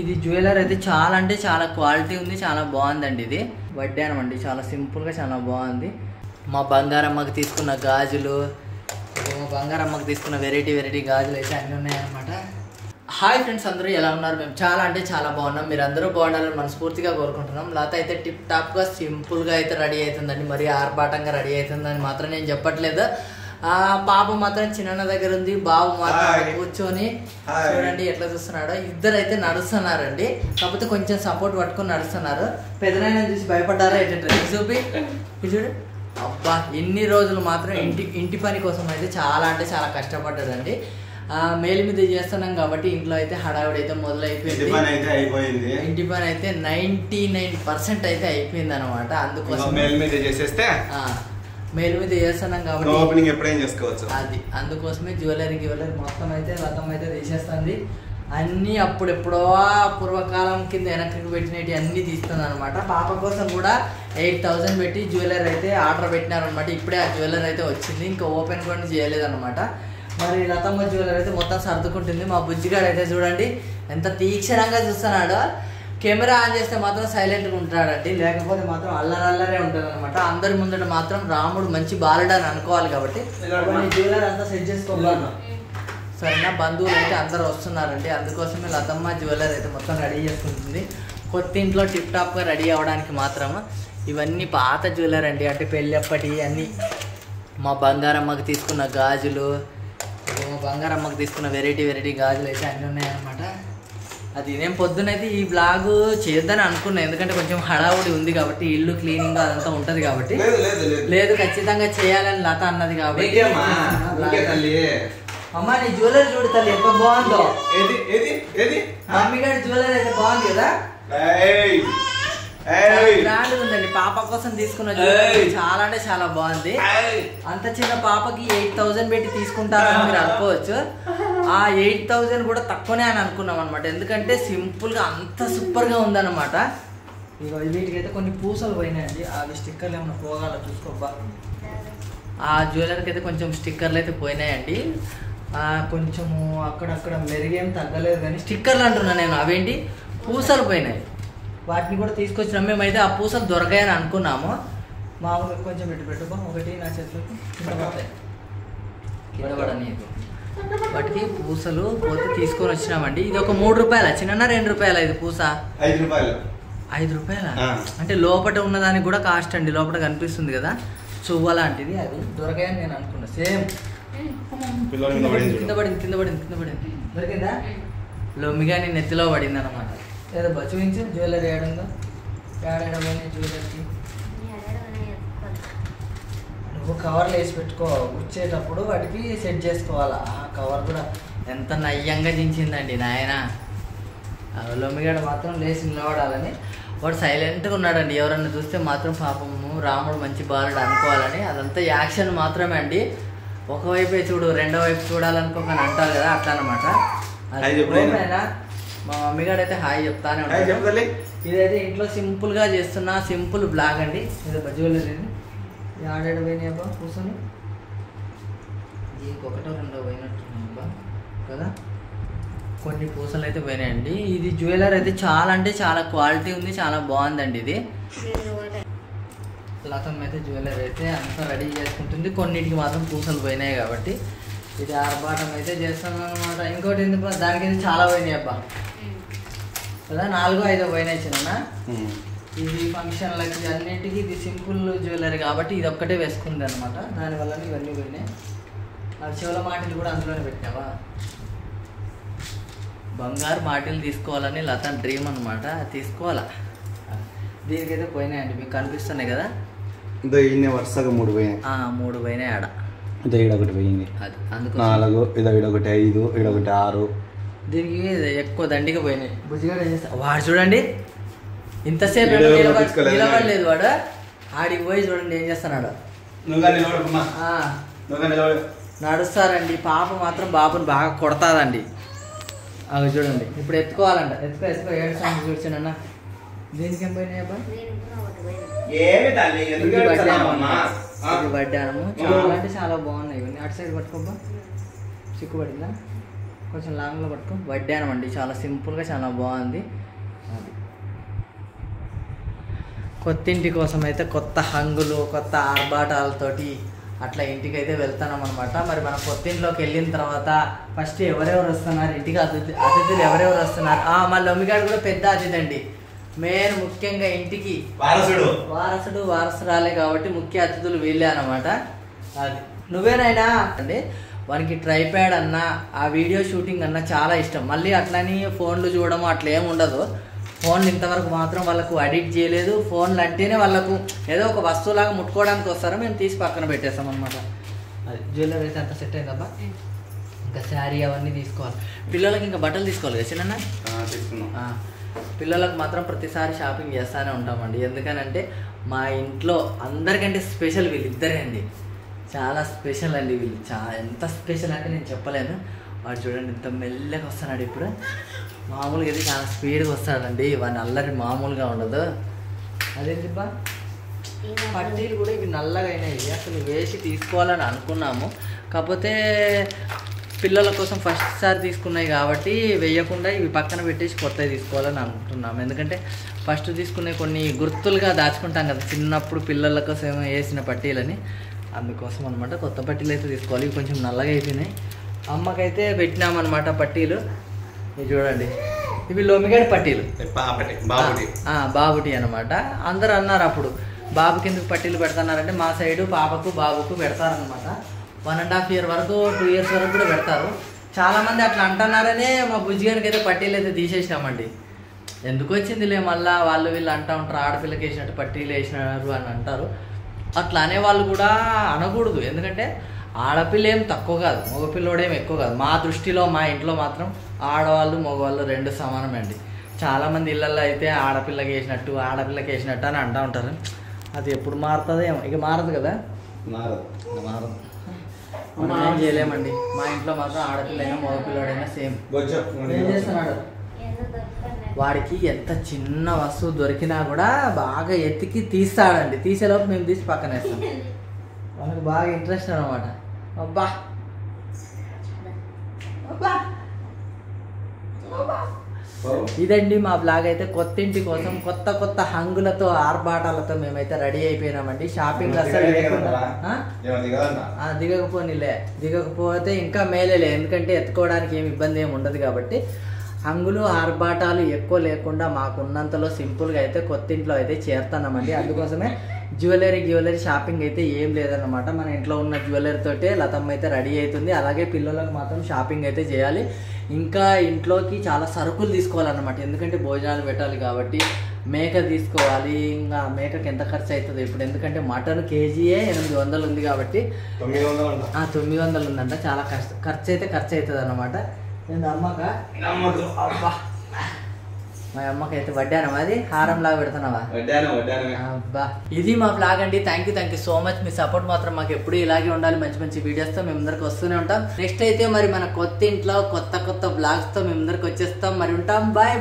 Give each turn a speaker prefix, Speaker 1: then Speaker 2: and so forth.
Speaker 1: ఇది జ్యువెలర్ అయితే చాలా అంటే చాలా క్వాలిటీ ఉంది, చాలా బాగుందండి. ఇది వడ్డానం అండి, చాలా సింపుల్గా చాలా బాగుంది. మా బంగారమ్మకి తీసుకున్న గాజులు, మా బంగారమ్మకి తీసుకున్న వెరైటీ గాజులు అయితే అన్నీ ఉన్నాయన్నమాట. హాయ్ ఫ్రెండ్స్, అందరూ ఎలా ఉన్నారు? మేము చాలా అంటే చాలా బాగున్నాం. మీరు అందరూ బాగుండాలని మనస్ఫూర్తిగా కోరుకుంటున్నాం. లత అయితే టిప్ టాప్గా సింపుల్గా అయితే రెడీ అవుతుందండి, మరీ ఆర్భాటంగా రెడీ అవుతుందని మాత్రం నేను చెప్పట్లేదు. పాప మాత్రం చిన్న దగ్గర ఉంది, బాబు మాత్రం కూర్చొని చూడండి ఎట్లా చూస్తున్నాడో. ఇద్దరు అయితే నడుస్తున్నారండి, కాకపోతే కొంచెం సపోర్ట్ పట్టుకొని నడుస్తున్నారు. పెద్దనైనా చూసి భయపడ్డారా ఏంటంటే చూపి చూడు. అబ్బా, ఇన్ని రోజులు మాత్రం ఇంటి పని కోసం అయితే చాలా అంటే చాలా కష్టపడ్డాడండి. మేలు మీద చేస్తున్నాం కాబట్టి ఇంట్లో అయితే హడావిడి అయితే మొదలైపోయింది. ఇంటి పని అయితే 99% అయితే అయిపోయింది అనమాట. అందుకోసం మేలు మీద చేస్తున్నాం కాబట్టి
Speaker 2: ఓపెనింగ్ ఎప్పుడైనా చేసుకోవచ్చు.
Speaker 1: అది అందుకోసమే జ్యువెలరీ మొత్తం అయితే లతం అయితే తీసేస్తుంది. అన్నీ అప్పుడెప్పుడో పూర్వకాలం కింద వెనక్కి పెట్టినవి అన్నీ తీస్తుంది అనమాట. పాప కోసం కూడా 8000 పెట్టి జ్యువెలరీ అయితే ఆర్డర్ పెట్టినారనమాట. ఇప్పుడే ఆ జ్యువెలరీ అయితే వచ్చింది, ఇంకా ఓపెన్ కూడా చేయలేదన్నమాట. మరి లతమ్మ జ్యువెలరీ అయితే మొత్తం సర్దుకుంటుంది. మా బుజ్జిగాడు అయితే చూడండి ఎంత తీక్షణంగా చూస్తున్నాడో. కెమెరా ఆన్ చేస్తే మాత్రం సైలెంట్గా ఉంటాడండి, లేకపోతే మాత్రం అల్లరల్లరే ఉంటుంది అనమాట. అందరి ముందట మాత్రం రాముడు మంచి బాలుడు అని అనుకోవాలి కాబట్టి జ్యువెలరీ అంతా సెట్ చేసుకోవాలి. సరేనా, బంధువులు అయితే అందరు వస్తున్నారండి, అందుకోసమే లతమ్మ జ్యువెలరీ అయితే మొత్తం రెడీ చేసుకుంటుంది. కొత్త ఇంట్లో టిప్ టాప్గా రెడీ అవ్వడానికి మాత్రం ఇవన్నీ పాత జ్యువెలరీ అండి, అంటే పెళ్ళప్పటి అన్నీ. మా బంగారమ్మకి తీసుకున్న గాజులు, మా బంగారమ్మకి తీసుకున్న వెరైటీ గాజులు అయితే అన్నీ ఉన్నాయన్నమాట. అది నేను పొద్దునైతే ఈ బ్లాగ్ చేద్దని అనుకున్నా, ఎందుకంటే కొంచెం హడావుడి ఉంది కాబట్టి, ఇల్లు క్లీనింగ్ అదంతా ఉంటది కాబట్టి. లేదు ఖచ్చితంగా చేయాలని లత అన్నది కాబట్టి. అమ్మ నీ జ్యువెలరీ చూడు తల్లి ఎంత బాగుందో. మమ్మీ గారి జ్యువెలరీ అయితే బాగుంది కదా, బ్రాండ్ ఉందండి. పాప కోసం తీసుకున్న జ్యువెలరీ చాలా అంటే చాలా బాగుంది. అంత చిన్న పాపకి 8000 పెట్టి తీసుకుంటారని మీరు అనుకోవచ్చు. ఆ 8000 కూడా తక్కువనే అని అనుకున్నాం అనమాట, ఎందుకంటే సింపుల్గా అంత సూపర్గా ఉందన్నమాట. ఇక వీటికైతే కొన్ని పూసలు పోయినాయండి, అవి స్టిక్కర్లు ఏమైనా పోగాలో చూసుకోబ్బా. ఆ జ్యువెలరీకి అయితే కొంచెం స్టిక్కర్లు అయితే పోయినాయండి, కొంచెము అక్కడక్కడ మెరుగేం తగ్గలేదు, కానీ స్టిక్కర్లు అంటున్నా నేను, అవేంటి పూసలు పోయినాయి. వాటిని కూడా తీసుకొచ్చినాం. మేమైతే ఆ పూసలు దొరకాయని అనుకున్నాము. మామూలుగా కొంచెం పెట్టుకో, ఒకటి నా చేతులకు కిందపడని వాటికి పూసలు పోతే తీసుకొని వచ్చినామండి. ఇది ఒక 3 రూపాయల చిన్న 2 రూపాయల ఇది పూస 5 రూపాయల అంటే లోపల ఉన్నదానికి కూడా కాస్ట్ అండి. లోపల కనిపిస్తుంది కదా చువ్వ లాంటిది, అది దొరకాయని నేను అనుకున్నా. సేమ్ కింద పడింది దొరికిందా, లొమ్మిగా నీ నెత్తిలో పడింది అనమాట. ఏదో చూపించు జ్యువెలరీ ఏడుందో, ఏడైనా జ్యువెలరీకి నువ్వు కవర్లు వేసి పెట్టుకో, గుచ్చేటప్పుడు వాటికి సెట్ చేసుకోవాలా. ఆ కవర్ కూడా ఎంత నయ్యంగా దించిందండి నాయన. లొమ్మిగాడు మాత్రం లేచి నిలబడాలని వాడు సైలెంట్గా ఉన్నాడండి. ఎవరన్నా చూస్తే మాత్రం పాపము రాముడు మంచి బాలుడు అనుకోవాలని. అదంతా యాక్షన్ మాత్రమే అండి, ఒకవైపే చూడు రెండో వైపు చూడాలనుకోకని అంటారు కదా, అట్లా అనమాట. మా మమ్మీగాడు అయితే హాయ్ చెప్తానే ఉంటాడు. ఇదైతే ఇంట్లో సింపుల్గా చేస్తున్నా సింపుల్ బ్లాగ్ అండి. ఇది జ్యువెలరీ ఆడాడు పోయినాయి అబ్బా కూర్చొని, దీనికి 1-2 పోయినట్టున్నాయి కదా. కొన్ని పూసలు అయితే పోయినాయండి. ఇది జ్యువెలరీ అయితే చాలా అంటే చాలా క్వాలిటీ ఉంది, చాలా బాగుందండి. ఇది లతం అయితే జ్యువెలరీ అయితే అంతా రెడీ చేసుకుంటుంది. కొన్నిటికి మాత్రం పూసలు పోయినాయి కాబట్టి ఇది ఆర్భాటం అయితే చేస్తాం అనమాట. ఇంకోటి ఎందుకు దానికైతే చాలా పోయినాయి అబ్బా కదా, 4-5 పోయినాయి చిన్న. ఇది ఫంక్షన్లకి అన్నింటికి ఇది సింపుల్ జ్యువెలరీ కాబట్టి ఇది ఒక్కటే వేసుకుంది అనమాట, దానివల్ల ఇవన్నీ పోయినాయి. అవి చెవుల మాటలు కూడా అందులోనే పెట్టినావా. బంగారు మాటలు తీసుకోవాలని లత డ్రీమ్ అనమాట, తీసుకోవాలా. దీనికైతే పోయినాయండి, మీకు కనిపిస్తున్నాయి కదా.
Speaker 2: వరుసగా 3 పోయినాయి.
Speaker 1: 3 పోయినాయి ఆడ.
Speaker 2: ఒకటి పోయింది, అది అందుకు 4, ఇదొకటి 5, ఇదొకటి 6. దీనికి
Speaker 1: ఎక్కువ దండిగా పోయినాయి. బుజ్జిగా ఏం చేస్తా వాడు చూడండి, ఇంతసేపు నిలబడలేదు వాడు. ఆడికి పోయి చూడండి ఏం చేస్తున్నాడు. నడుస్తారండి. పాప మాత్రం బాబుని బాగా కొడతాదండి. అవి చూడండి ఇప్పుడు ఎత్తుకోవాలంట. ఎత్తుకో 7 సార్లు చూసానన్న. దీనికి ఏం పోయినాయి అబ్బా, వడ్డానము చాలా అంటే చాలా బాగున్నాయి ఇవన్నీ. అటు సైడ్ పట్టుకోబ్బా, చిక్కుపడిందా కొంచెం లాంగ్లో పట్టుకో. వడ్డానం అండి, చాలా సింపుల్గా చాలా బాగుంది. అది కొత్త ఇంటి కోసం అయితే కొత్త హంగులు కొత్త ఆర్భాటాలతోటి అట్లా ఇంటికి అయితే వెళ్తున్నాం అనమాట. మరి మన కొత్త ఇంట్లోకి వెళ్ళిన తర్వాత ఫస్ట్ ఎవరెవరు వస్తున్నారు ఇంటికి, అతిథులు ఎవరెవరు వస్తున్నారు. మా లొమ్మిగాడు కూడా పెద్ద అతిథి అండి. మెయిన్ ముఖ్యంగా ఇంటికి వారసురాలే కాబట్టి ముఖ్య అతిథులు వీళ్ళే అనమాట. అది నువ్వేనైనా అంటే వానికి ట్రైప్యాడ్ అన్నా ఆ వీడియో షూటింగ్ అన్నా చాలా ఇష్టం. మళ్ళీ అట్లని ఫోన్లు చూడడం అట్లా ఏమి ఉండదు. ఫోన్లు ఇంతవరకు మాత్రం వాళ్ళకు అడిక్ట్ చేయలేదు. ఫోన్లు అంటేనే వాళ్ళకు ఏదో ఒక వస్తువులాగా ముట్టుకోవడానికి వస్తారో మేము తీసి పక్కన పెట్టేస్తాం అనమాట. అది జ్యువెలరీ అయితే అంత సెట్ అయిందబ్బా. ఇంకా శారీ అవన్నీ తీసుకోవాలి. పిల్లలకి ఇంకా బట్టలు తీసుకోవాలి కదా చిన్న. పిల్లలకు మాత్రం ప్రతిసారి షాపింగ్ చేస్తూనే ఉంటామండి. ఎందుకనంటే మా ఇంట్లో అందరికంటే స్పెషల్ వీళ్ళిద్దరే అండి. చాలా స్పెషల్ అండి వీళ్ళు. ఎంత స్పెషల్ అంటే నేను చెప్పలేను. వాడు చూడండి ఇంత మెల్లగా వస్తున్నాడు. ఇప్పుడు మామూలుగా అయితే చాలా స్పీడ్గా వస్తాడండి. వాడిని అల్లరి మామూలుగా ఉండదు. అదేంటి బా పట్టీలు కూడా ఇవి నల్లగా అయినాయి. అసలు వేసి తీసుకోవాలని అనుకున్నాము. కాకపోతే పిల్లల కోసం ఫస్ట్ సారి తీసుకున్నాయి కాబట్టి వేయకుండా ఇవి పక్కన పెట్టేసి కొత్తవి తీసుకోవాలని అనుకుంటున్నాము. ఎందుకంటే ఫస్ట్ తీసుకునే కొన్ని గుర్తులుగా దాచుకుంటాం కదా చిన్నప్పుడు పిల్లల కోసం వేసిన పట్టీలని. అందుకోసం అనమాట కొత్త పట్టీలు అయితే తీసుకోవాలి. ఇవి కొంచెం నల్లగా అయిపోయినాయి. అమ్మకైతే పెట్టినామన్నమాట పట్టీలు. ఇవి చూడండి, ఇవి లొమ్మిగాడి పట్టీలు, బాబుటి అనమాట. అందరూ అన్నారు అప్పుడు బాబుకి ఎందుకు పట్టీలు పెడుతున్నారంటే మా సైడు పాపకు బాబుకు పెడతారనమాట. 1.5 year వరకు 2 years వరకు కూడా పెడతారు. చాలామంది అట్లా అంటున్నారనే మా బుజ్జిగానికి అయితే పట్టీలు అయితే తీసేసినామండి. ఎందుకు వచ్చిందిలే మళ్ళీ వాళ్ళు వీళ్ళు అంటూ ఉంటారు ఆడపిల్లకి వేసినట్టు పట్టీలు వేసినారు అని అంటారు. అట్లా అనేవాళ్ళు కూడా అనకూడదు. ఎందుకంటే ఆడపిల్ల ఏం తక్కువ కాదు, మగపిల్లోడేం ఎక్కువ కాదు. మా దృష్టిలో మా ఇంట్లో మాత్రం ఆడవాళ్ళు మగవాళ్ళు 2 సమానమే అండి. చాలామంది ఇళ్ళల్లో అయితే ఆడపిల్లకి వేసినట్టు అని అంటూ ఉంటారు. అది ఎప్పుడు మారుతుందో ఏమో. ఇక మారదు కదా, మారదు. మనం ఏం చేయలేమండి. మా ఇంట్లో మాత్రం ఆడపిల్లైనా మగపిల్లోడైనా సేమ్. ఏం చేస్తున్నాడు వాడికి ఎంత చిన్న వస్తువు దొరికినా కూడా బాగా ఎత్తికి తీస్తాడండి. తీసేలోపు మేము తీసి పక్కన వేస్తాం. వాళ్ళకి బాగా ఇంట్రెస్ట్ అనమాట. అబ్బా ఇదండి మా బ్లాగ్ అయితే. కొత్త ఇంటి కోసం కొత్త హంగులతో ఆర్భాటాలతో మేమైతే రెడీ అయిపోయినామండి. షాపింగ్ అసలు దిగకపోతే ఇంకా మేలేలే. ఎందుకంటే ఎత్తుకోవడానికి ఏమి ఇబ్బంది ఏమి ఉండదు కాబట్టి. హంగులు ఆర్భాటాలు ఎక్కువ లేకుండా మాకున్నంతలో సింపుల్గా అయితే కొత్త ఇంట్లో అయితే చేరుతున్నామండి. అందుకోసమే జ్యువెలరీ షాపింగ్ అయితే ఏం లేదన్నమాట. మన ఇంట్లో ఉన్న జ్యువెలరీ తోటే లతమ్మ అయితే రెడీ అవుతుంది. అలాగే పిల్లలకు మాత్రం షాపింగ్ అయితే చేయాలి. ఇంకా ఇంట్లోకి చాలా సరుకులు తీసుకోవాలన్నమాట. ఎందుకంటే భోజనాలు పెట్టాలి కాబట్టి మేక తీసుకోవాలి. ఇంకా మేకకి ఎంత ఖర్చు అవుతుంది ఇప్పుడు, ఎందుకంటే మటన్ కేజీయే 800 ఉంది కాబట్టి 900 ఉందంట. చాలా ఖర్చు అవుతుంది అన్నమాట. అమ్మకా అబ్బా మా అమ్మకి అయితే వడ్డానం, అది హారం లాగా పెడుతున్నావా? అబ్బా ఇది మా బ్లాగ్ అండి. Thank you so much. Me support మాత్రం మాకు ఎప్పుడు ఇలాగే ఉండాలి. మంచి వీడియోస్తో మేము అందరికి వస్తూనే ఉంటాం. నెక్స్ట్ అయితే మరి మన కొత్త ఇంట్లో కొత్త బ్లాగ్స్తో మేము అందరికి వచ్చేస్తాం. మరి ఉంటాం. బాయ్.